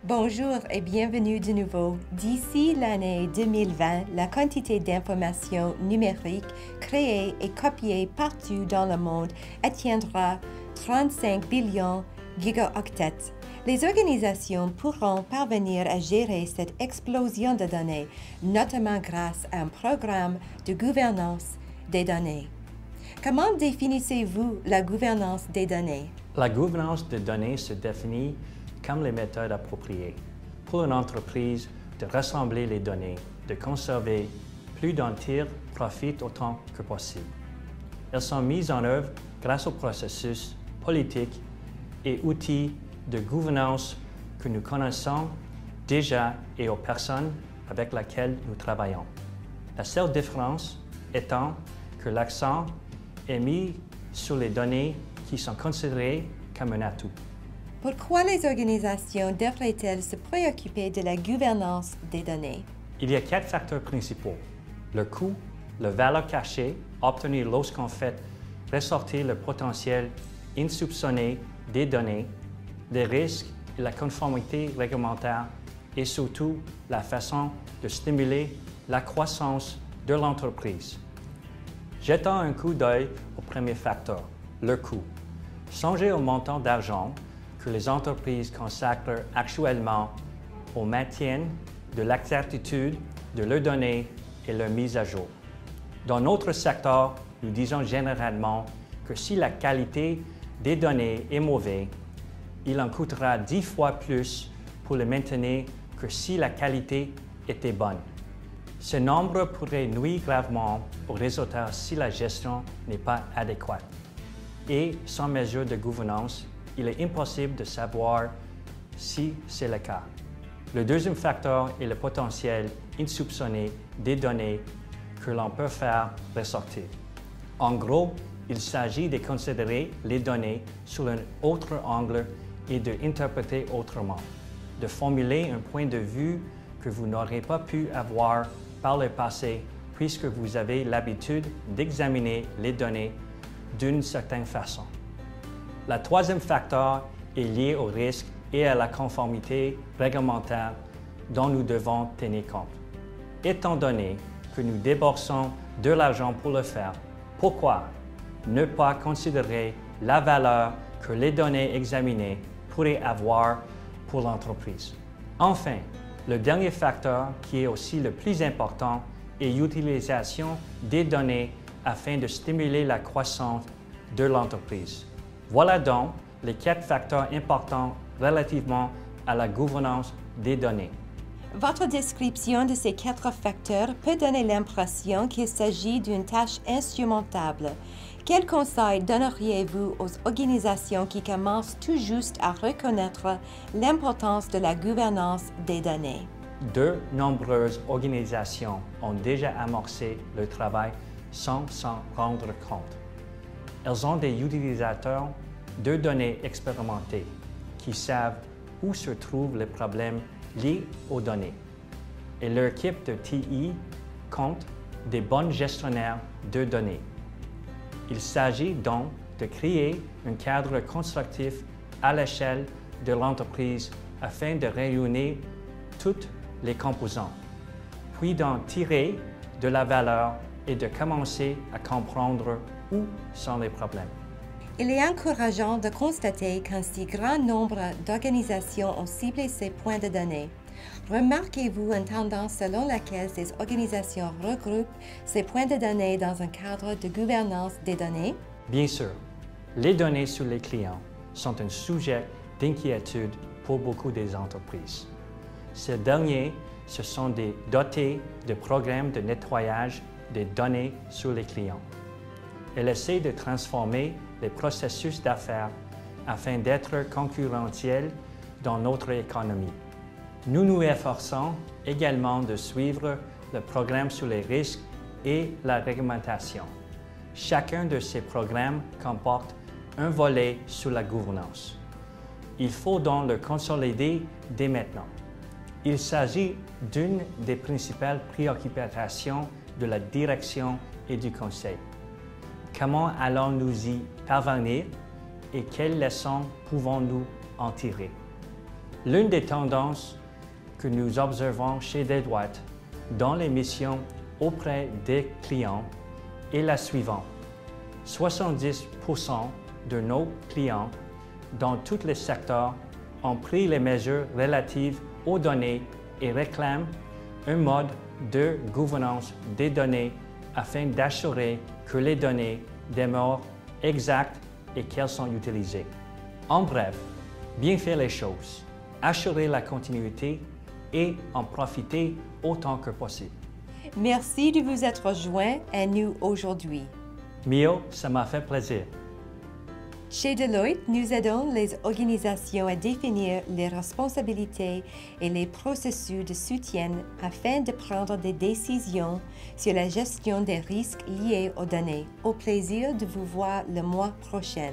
Bonjour et bienvenue de nouveau. D'ici l'année 2020, la quantité d'informations numériques créées et copiées partout dans le monde atteindra 35 billions gigaoctets. Les organisations pourront parvenir à gérer cette explosion de données, notamment grâce à un programme de gouvernance des données. Comment définissez-vous la gouvernance des données? La gouvernance des données se définit comme les méthodes appropriées pour une entreprise de rassembler les données, de conserver plus d'en tirer profit autant que possible. Elles sont mises en œuvre grâce aux processus politiques et outils de gouvernance que nous connaissons déjà et aux personnes avec lesquelles nous travaillons. La seule différence étant que l'accent est mis sur les données qui sont considérées comme un atout. Pourquoi les organisations devraient-elles se préoccuper de la gouvernance des données? Il y a 4 facteurs principaux: le coût, la valeur cachée obtenue lorsqu'on fait ressortir le potentiel insoupçonné des données, les risques et la conformité réglementaire et surtout la façon de stimuler la croissance de l'entreprise. Jetons un coup d'œil au premier facteur, le coût. Songez au montant d'argent que les entreprises consacrent actuellement au maintien de l'exactitude de leurs données et leur mise à jour. Dans notre secteur, nous disons généralement que si la qualité des données est mauvaise, il en coûtera 10 fois plus pour les maintenir que si la qualité était bonne. Ce nombre pourrait nuire gravement aux résultats si la gestion n'est pas adéquate. Et sans mesure de gouvernance, il est impossible de savoir si c'est le cas. Le deuxième facteur est le potentiel insoupçonné des données que l'on peut faire ressortir. En gros, il s'agit de considérer les données sous un autre angle et d'interpréter autrement, de formuler un point de vue que vous n'aurez pas pu avoir par le passé puisque vous avez l'habitude d'examiner les données d'une certaine façon. Le troisième facteur est lié au risque et à la conformité réglementaire dont nous devons tenir compte. Étant donné que nous déboursons de l'argent pour le faire, pourquoi ne pas considérer la valeur que les données examinées pourraient avoir pour l'entreprise? Enfin, le dernier facteur, qui est aussi le plus important, est l'utilisation des données afin de stimuler la croissance de l'entreprise. Voilà donc les 4 facteurs importants relativement à la gouvernance des données. Votre description de ces 4 facteurs peut donner l'impression qu'il s'agit d'une tâche insurmontable. Quels conseils donneriez-vous aux organisations qui commencent tout juste à reconnaître l'importance de la gouvernance des données? De nombreuses organisations ont déjà amorcé le travail sans s'en rendre compte. Elles ont des utilisateurs de données expérimentés qui savent où se trouvent les problèmes liés aux données. Et leur équipe de TI compte des bons gestionnaires de données. Il s'agit donc de créer un cadre constructif à l'échelle de l'entreprise afin de réunir toutes les composantes, puis d'en tirer de la valeur et de commencer à comprendre où sont les problèmes. Il est encourageant de constater qu'un si grand nombre d'organisations ont ciblé ces points de données. Remarquez-vous une tendance selon laquelle ces organisations regroupent ces points de données dans un cadre de gouvernance des données? Bien sûr, les données sur les clients sont un sujet d'inquiétude pour beaucoup des entreprises. Ces derniers se sont dotés de programmes de nettoyage des données sur les clients. Elles essaient de transformer les processus d'affaires afin d'être concurrentiels dans notre économie. Nous nous efforçons également de suivre le programme sur les risques et la réglementation. Chacun de ces programmes comporte un volet sur la gouvernance. Il faut donc le consolider dès maintenant. Il s'agit d'une des principales préoccupations de la direction et du conseil. Comment allons-nous y parvenir et quelles leçons pouvons-nous en tirer? L'une des tendances que nous observons chez Deloitte dans les missions auprès des clients est la suivante. 70% de nos clients dans tous les secteurs ont pris les mesures relatives aux données et réclament un mode de gouvernance des données afin d'assurer que les données demeurent exactes et qu'elles sont utilisées. En bref, bien faire les choses, assurer la continuité et en profiter autant que possible. Merci de vous être joint à nous aujourd'hui. Mio, ça m'a fait plaisir. Chez Deloitte, nous aidons les organisations à définir les responsabilités et les processus de soutien afin de prendre des décisions sur la gestion des risques liés aux données. Au plaisir de vous voir le mois prochain.